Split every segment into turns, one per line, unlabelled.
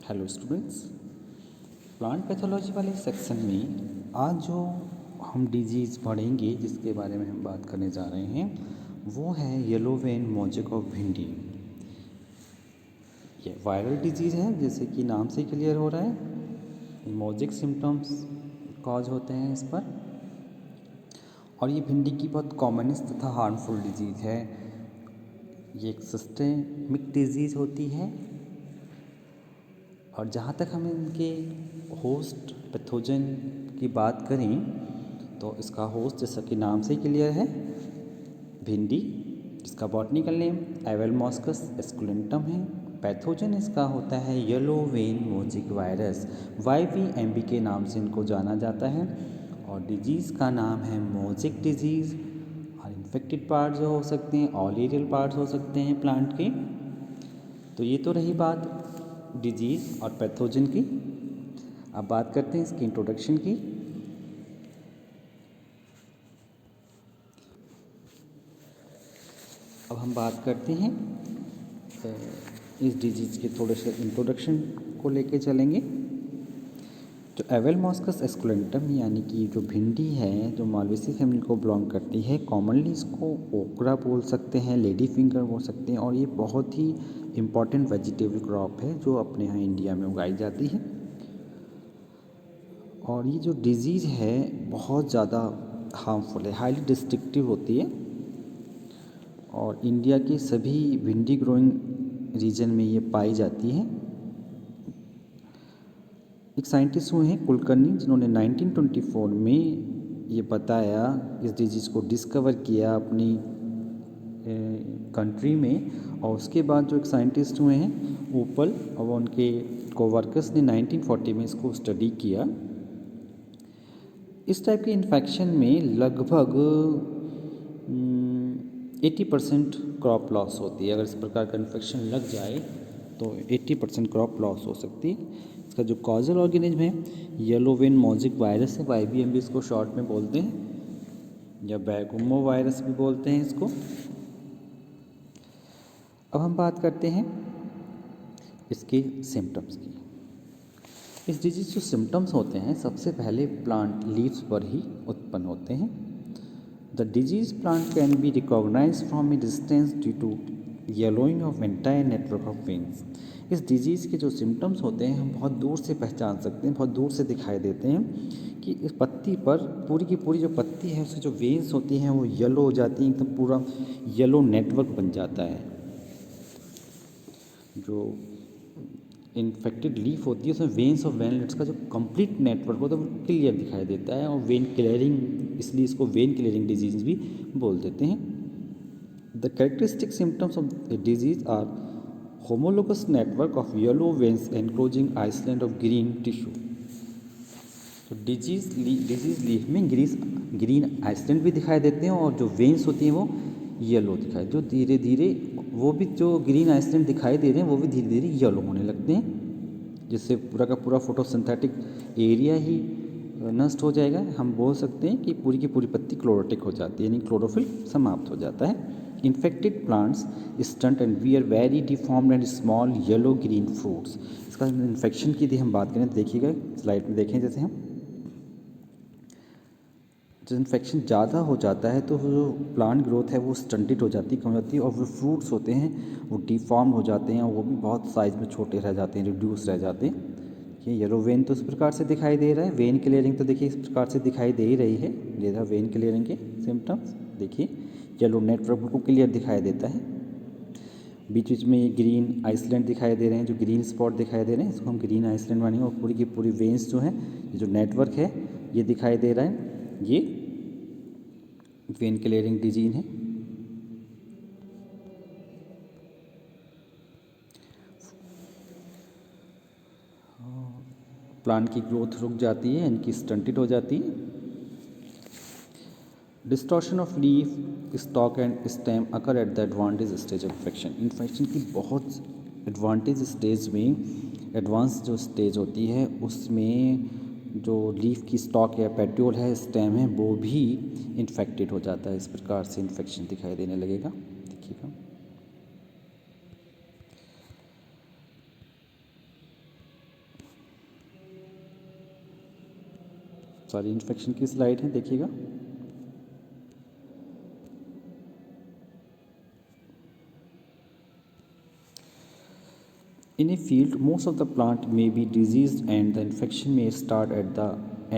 Hello students, plant pathology वाले section में आज जो हम डिजीज़ पढ़ेंगे जिसके बारे में हम बात करने जा रहे हैं वो है येलो वेन मोज़ेक ऑफ भिंडी। ये वायरल डिजीज़ है जैसे कि नाम से क्लियर हो रहा है। मोज़ेक सिम्टम्स कॉज होते हैं इस पर और ये भिंडी की बहुत कॉमनेस्ट तथा हार्मफुल डिजीज़ है। ये एक सिस्टेमिक डिजीज़ होती है और जहाँ तक हम इनके होस्ट पैथोजन की बात करें तो इसका होस्ट जैसा कि नाम से क्लियर है भिंडी, जिसका बॉटनिकल नेम एवेलमॉस्कस एस्कुलेंटम है। पैथोजन इसका होता है yellow vein mosaic virus YVMB के नाम से इनको जाना जाता है और डिजीज़ का नाम है मोज़ेक डिजीज़। और इन्फेक्टेड पार्ट्स जो हो सकते हैं ऑल एरियल पार्ट्स हो सकते हैं प्लांट के। तो ये तो रही बात डिजीज़ और पैथोजन की। अब बात करते हैं इसकी इंट्रोडक्शन की। अब हम बात करते हैं इस डिजीज़ के थोड़े से इंट्रोडक्शन को लेके चलेंगे। जो एवेलमॉस्कस एस्कुलेंटम यानी कि जो भिंडी है जो मालवेसी फैमिली को बिलोंग करती है, कॉमनली इसको ओकरा बोल सकते हैं, लेडी फिंगर बोल सकते हैं और ये बहुत ही इम्पॉर्टेंट वेजिटेबल क्रॉप है जो अपने यहाँ इंडिया में उगाई जाती है। और ये जो डिज़ीज़ है बहुत ज़्यादा हार्मफुल है, हाईली डिस्ट्रक्टिव होती है और इंडिया के सभी भिंडी ग्रोइंग रीजन में ये पाई जाती है। एक साइंटिस्ट हुए हैं कुलकर्णी, जिन्होंने 1924 में ये बताया, इस डिजीज़ को डिस्कवर किया अपनी कंट्री में। और उसके बाद जो एक साइंटिस्ट हुए हैं ओपल और उनके कोवर्कर्स ने 1940 में इसको स्टडी किया। इस टाइप के इन्फेक्शन में लगभग 80% क्रॉप लॉस होती है। अगर इस प्रकार का इन्फेक्शन लग जाए तो 80% क्रॉप लॉस हो सकती है। इसका जो कॉजल ऑर्गेनिज्म है येलो वेन मोज़ेक वायरस है, YVMB इसको शॉर्ट में बोलते हैं या बैगुमो वायरस भी बोलते हैं इसको। अब हम बात करते हैं इसके सिम्टम्स की। इस डिजीज़ जो सिम्टम्स होते हैं सबसे पहले प्लांट लीव्स पर ही उत्पन्न होते हैं। The disease plant can be recognise from a distance due to yellowing of entire network of veins. इस डिजीज़ के जो सिम्टम्स होते हैं हम बहुत दूर से पहचान सकते हैं, बहुत दूर से दिखाई देते हैं कि इस पत्ती पर पूरी की पूरी जो पत्ती है उसकी जो वेन्स होती हैं वो येलो हो जाती हैं, एकदम पूरा येलो नेटवर्क बन जाता है। जो इन्फेक्टेड लीफ होती है उसमें वेन्स और वेनलेट्स का जो कंप्लीट नेटवर्क होता है वो क्लियर दिखाई देता है और वेन क्लियरिंग, इसलिए इसको वेन क्लियरिंग डिजीज़ भी बोल देते हैं। The characteristic symptoms of the disease are homologous network of yellow veins enclosing island of green tissue. तो डिजीज़ लीफ में ग्रीन आइसलैंड भी दिखाई देते हैं और जो वेन्स होती हैं वो येलो दिखाई, जो धीरे धीरे वो भी जो ग्रीन आइसलैंड दिखाई दे रहे हैं वो भी धीरे धीरे येलो होने लगते हैं, जिससे पूरा का पूरा फोटोसिंथेटिक एरिया ही नष्ट हो जाएगा। हम बोल सकते हैं कि पूरी की पूरी पत्ती क्लोरोटिक हो जाती है, यानी क्लोरोफिल समाप्त हो जाता है। Infected plants stunt and wear very deformed and small yellow green fruits. इसका इन्फेक्शन की यदि हम बात करें तो देखिएगा स्लाइड में देखें, जैसे हम जब इन्फेक्शन ज़्यादा हो जाता है तो जो प्लांट ग्रोथ है वो स्टंटेड हो जाती है, कम हो जाती है और वो फ्रूट्स होते हैं वो डिफॉर्म हो जाते हैं, वो भी बहुत साइज़ में छोटे रह जाते हैं, रिड्यूस रह जाते हैं। ये येलो वेन तो इस प्रकार से दिखाई दे रहा है, वेन क्लियरिंग तो देखिए इस प्रकार से दिखाई दे ही रही है। ये था वेन क्लियरिंग के सिम्टम्स, देखिए येलो नेटवर्क को क्लियर दिखाई देता है। बीच बीच में ये ग्रीन आइसलैंड दिखाई दे रहे हैं, जो ग्रीन स्पॉट दिखाई दे रहे हैं इसको हम ग्रीन आइसलैंड मानेंगे। और पूरी की पूरी वेन्स जो हैं, ये जो नेटवर्क है ये दिखाई दे रहा है, ये वेन क्लियरिंग डिजीज है। प्लांट की ग्रोथ रुक जाती है, इनकी स्टंटेड हो जाती है। Distortion of leaf stock and stem occur at the advantage stage of infection. Infection की बहुत एडवांटेज स्टेज में, एडवांस जो स्टेज होती है उसमें जो लीफ की स्टॉक या पेट्यूल है, स्टेम है, वो भी इन्फेक्टेड हो जाता है। इस प्रकार से इन्फेक्शन दिखाई देने लगेगा, देखिएगा। सारी इन्फेक्शन की स्लाइड है, देखिएगा। In a field, most of the plant may be diseased and the infection may start at the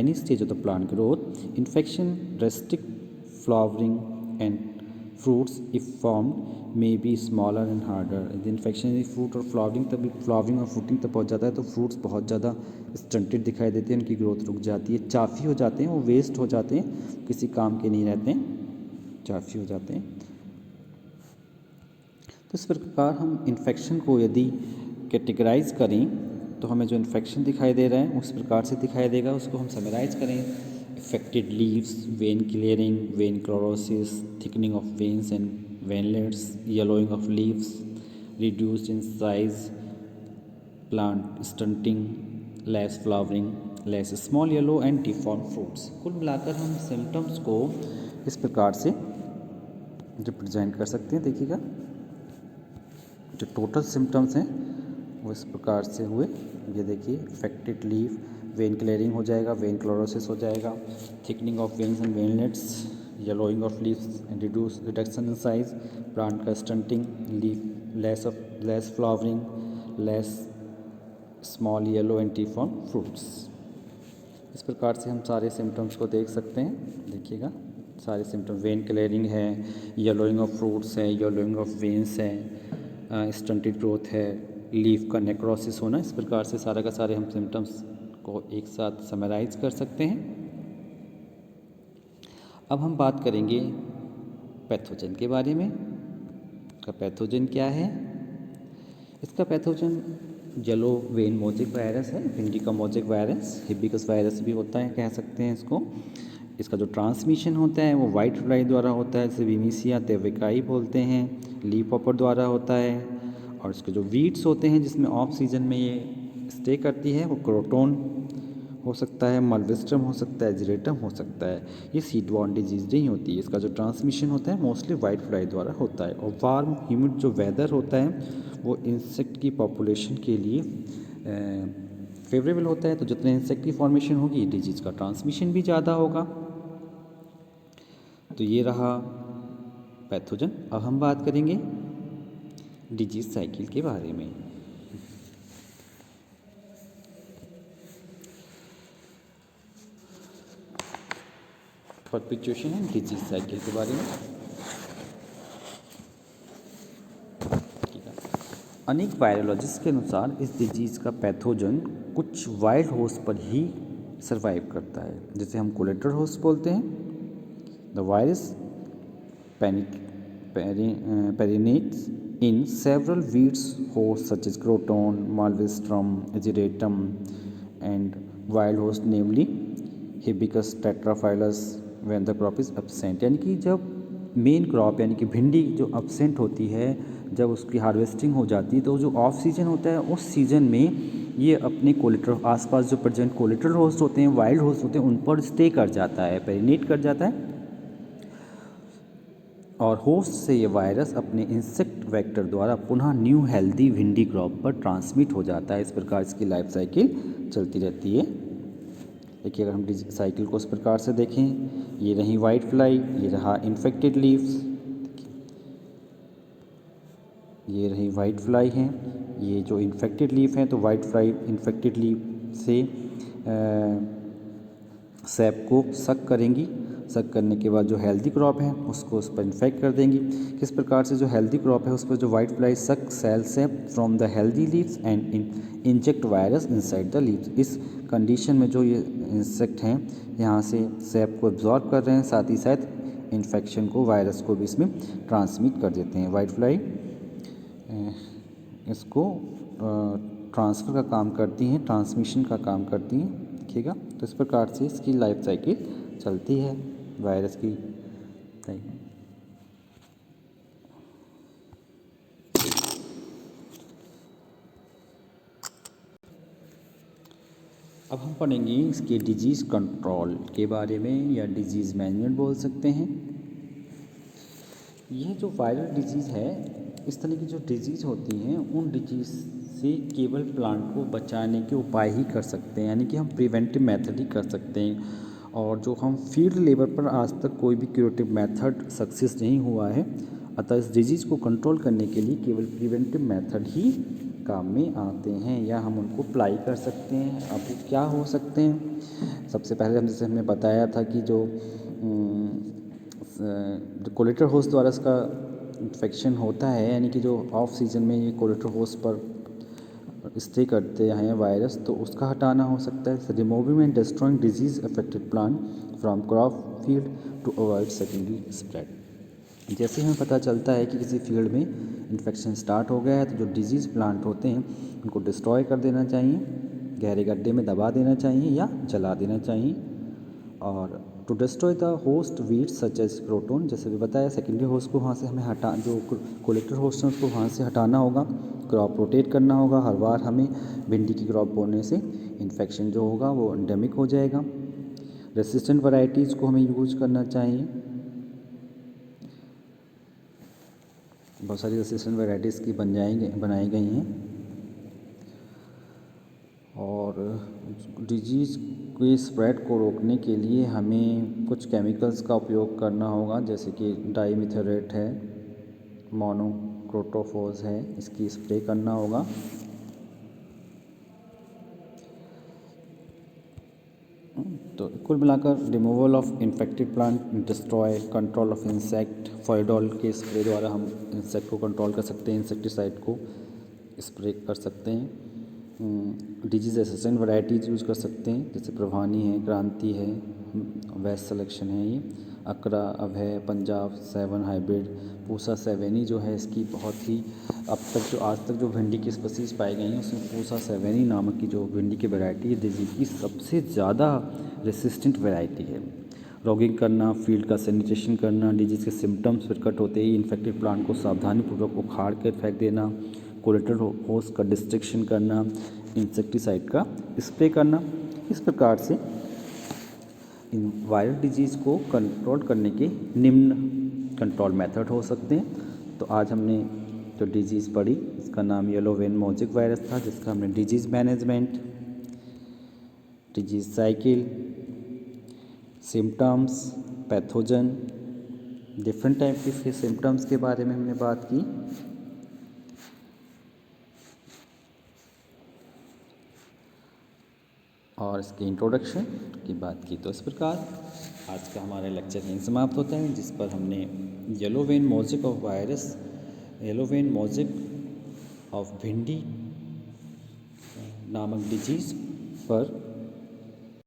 any stage of the plant growth. Infection restrict flowering and fruits if formed may be smaller and harder. The infection in fruit और flowering तभी flowering और fruiting तब पहुँच जाता है तो fruits बहुत ज़्यादा stunted दिखाई देते हैं, उनकी growth रुक जाती है, चाफी हो जाते हैं, वो waste हो जाते हैं, किसी काम के नहीं रहते हैं, चाफी हो जाते हैं। तो इस प्रकार हम इन्फेक्शन को यदि कैटेगराइज करें तो हमें जो इन्फेक्शन दिखाई दे रहा है उस प्रकार से दिखाई देगा। उसको हम समराइज करें, affected leaves, when clearing, when chlorosis, thickening of veins and veinlets, yellowing of leaves, reduced in size, plant stunting, less flowering, less small yellow and deform fruits. कुल मिलाकर हम सिम्टम्स को इस प्रकार से रिप्रेजेंट कर सकते हैं। देखिएगा, जो टोटल सिम्टम्स हैं वो इस प्रकार से हुए। ये देखिए, इफेक्टेड लीफ, वेन क्लियरिंग हो जाएगा, वेन क्लोरोसिस हो जाएगा, thickening of veins and veinlets, yellowing of leaves and reduction in size, plant का stunting, leaf less flowering, less small yellow and deform fruits. इस प्रकार से हम सारे सिम्टम्स को देख सकते हैं। देखिएगा, सारे सिम्टम, वेन क्लियरिंग है, येलोइंग ऑफ फ्रूट्स है, येलोइंग ऑफ वेन्स है, स्टंटेड ग्रोथ है, लीफ का नेक्रोसिस होना। इस प्रकार से सारा का सारे हम सिम्टम्स को एक साथ समराइज कर सकते हैं। अब हम बात करेंगे पैथोजन के बारे में। इसका पैथोजन क्या है? इसका pathogen yellow vein mosaic virus है, भिंडी का मोज़ेक वायरस, हिबिकस वायरस भी होता है, कह सकते हैं इसको। इसका जो ट्रांसमिशन होता है वो वाइट फ्लाई द्वारा होता है, इसे विमीसिया तेविकाई बोलते हैं, लीफ हॉपर द्वारा होता है। और इसके जो वीड्स होते हैं जिसमें ऑफ सीजन में ये स्टे करती है वो क्रोटोन हो सकता है, मलविस्ट्रम हो सकता है, जिरेटम हो सकता है। ये सीड बॉर्न डिजीज नहीं होती है। इसका जो ट्रांसमिशन होता है मोस्टली वाइट फ्लाई द्वारा होता है। और वार्म ह्यूमिड जो वेदर होता है वो इंसेक्ट की पॉपुलेशन के लिए फेवरेबल होता है। तो जितने इंसेक्ट की फॉर्मेशन होगी डिजीज़ का ट्रांसमिशन भी ज़्यादा होगा। तो ये रहा पैथोजन। अब हम बात करेंगे डिजीज साइकिल के बारे में। परपेचुएशन एंड डिजीज साइकिल के बारे में। अनेक वायरोलॉजिस्ट के अनुसार इस डिजीज़ का पैथोजन कुछ वाइल्ड होस्ट पर ही सरवाइव करता है, जिसे हम कोलेटरल होस्ट बोलते हैं। The virus perinates in several weeds hosts such as croton, malvistrum, ageratum and wild host namely Hibiscus tetraphilus when the crop is absent। यानी कि जब मेन क्रॉप यानी कि भिंडी जो absent होती है, जब उसकी हार्वेस्टिंग हो जाती है तो जो ऑफ सीजन होता है उस सीजन में ये अपने कोलेटरल आसपास जो प्रेजेंट कोलेटरल होस्ट होते हैं, वाइल्ड होस्ट होते हैं, उन पर स्टे कर जाता है, पेरिनेट कर जाता है। और होस्ट से ये वायरस अपने इंसेक्ट वेक्टर द्वारा पुनः न्यू हेल्दी भिंडी क्रॉप पर ट्रांसमिट हो जाता है। इस प्रकार इसकी लाइफ साइकिल चलती रहती है। देखिए, अगर हम साइकिल को इस प्रकार से देखें, ये रही वाइट फ्लाई, ये रहा इन्फेक्टेड लीव्स, ये रही वाइट फ्लाई हैं, ये जो इन्फेक्टेड लीफ हैं। तो वाइट फ्लाई इन्फेक्टेड लीफ से सैप को सक करेंगी, सक करने के बाद जो हेल्दी क्रॉप है उसको उस पर इन्फेक्ट कर देंगी। किस प्रकार से जो हेल्दी क्रॉप है उस पर जो white fly suck cell sap from the healthy leaves and inject virus inside the leaves. इस कंडीशन में जो ये इंसेक्ट हैं यहाँ से सैप को एब्जॉर्ब कर रहे हैं, साथ ही साथ इन्फेक्शन को, वायरस को भी इसमें ट्रांसमिट कर देते हैं। वाइट फ्लाई इसको ट्रांसफ़र का काम करती हैं, ट्रांसमिशन का काम करती हैं। देखिएगा, तो इस प्रकार से इसकी लाइफ साइकिल चलती है वायरस की। अब हम पढ़ेंगे इसके डिजीज़ कंट्रोल के बारे में, या डिजीज़ मैनेजमेंट बोल सकते हैं। यह जो वायरल डिजीज़ है, इस तरह की जो डिजीज़ होती हैं उन डिजीज़ से केवल प्लांट को बचाने के उपाय ही कर सकते हैं, यानी कि हम प्रिवेंटिव मेथड ही कर सकते हैं। और जो हम फील्ड लेवल पर आज तक कोई भी क्यूरेटिव मेथड सक्सेस नहीं हुआ है, अतः इस डिजीज़ को कंट्रोल करने के लिए केवल प्रिवेंटिव मेथड ही काम में आते हैं या हम उनको अप्लाई कर सकते हैं। अब वो क्या हो सकते हैं? सबसे पहले जैसे हमने बताया था कि जो कोलेटर होस्ट द्वारा इसका इन्फेक्शन होता है, यानी कि जो ऑफ सीजन में ये कोलेटर होस्ट पर स्टे करते हैं वायरस, तो उसका हटाना हो सकता है। Removing and destroying disease affected plant from crop field to avoid secondary spread. जैसे हमें पता चलता है कि किसी फील्ड में इन्फेक्शन स्टार्ट हो गया है, तो जो डिजीज़ प्लांट होते हैं उनको डिस्ट्रॉय कर देना चाहिए, गहरे गड्ढे में दबा देना चाहिए या जला देना चाहिए। और to destroy the host weeds such as croton, जैसे भी बताया, सेकेंडरी होस्ट को वहाँ से हमें जो कोलेक्टर होस्ट है उसको वहाँ से हटाना होगा। क्रॉप रोटेट करना होगा। हर बार हमें भिंडी की क्रॉप बोने से इन्फेक्शन जो होगा वो एंडेमिक हो जाएगा। रेसिस्टेंट वैरायटीज़ को हमें यूज करना चाहिए। बहुत सारी रेसिस्टेंट वैरायटीज़ की बनाई गई हैं। और डिजीज़ के स्प्रेड को रोकने के लिए हमें कुछ केमिकल्स का उपयोग करना होगा, जैसे कि डाइमिथोएट है, मोनोक्रोटोफॉस है, इसकी स्प्रे करना होगा। तो कुल मिलाकर removal of infected plant, destroy, control of insect, Folidol के स्प्रे द्वारा हम इंसेक्ट को कंट्रोल कर सकते हैं, इंसेक्टिसाइड को स्प्रे कर सकते हैं। डिजीज़ रेसिस्टेंट वैरायटीज़ यूज़ कर सकते हैं, जैसे प्रभानी है, क्रांति है, वेस्ट सिलेक्शन है, ये अकरा, अभय, पंजाब 7 हाइब्रिड, पूसा 7 जो है, इसकी बहुत ही अब तक जो आज तक जो भिंडी की स्पीसीज पाई गई हैं उसमें पूसा 7 नामक की जो भिंडी की वैरायटी है डिजीज़ की सबसे ज़्यादा रेसिस्टेंट वैरायटी है। रॉगिंग करना, फील्ड का सैनिटेशन करना, डिजीज़ के सिम्टम्स प्रकट होते ही इन्फेक्टेड प्लांट को सावधानीपूर्वक उखाड़ कर फेंक देना, कोलेटर होस्ट का डिस्ट्रक्शन करना, इंसेक्टिसाइड का स्प्रे करना। इस प्रकार से इन वायरल डिजीज़ को कंट्रोल करने के निम्न कंट्रोल मेथड हो सकते हैं। तो आज हमने जो डिजीज़ पढ़ी इसका नाम येलो वेन मोज़ेक वायरस था, जिसका हमने disease management, disease cycle, symptoms, pathogen, different type के सिम्टम्स के बारे में हमने बात की। और इसके इंट्रोडक्शन की बात की। तो इस प्रकार आज का हमारा लेक्चर यहीं समाप्त होता है, जिस पर हमने yellow vein mosaic of virus, yellow vein mosaic of भिंडी नामक डिजीज़ पर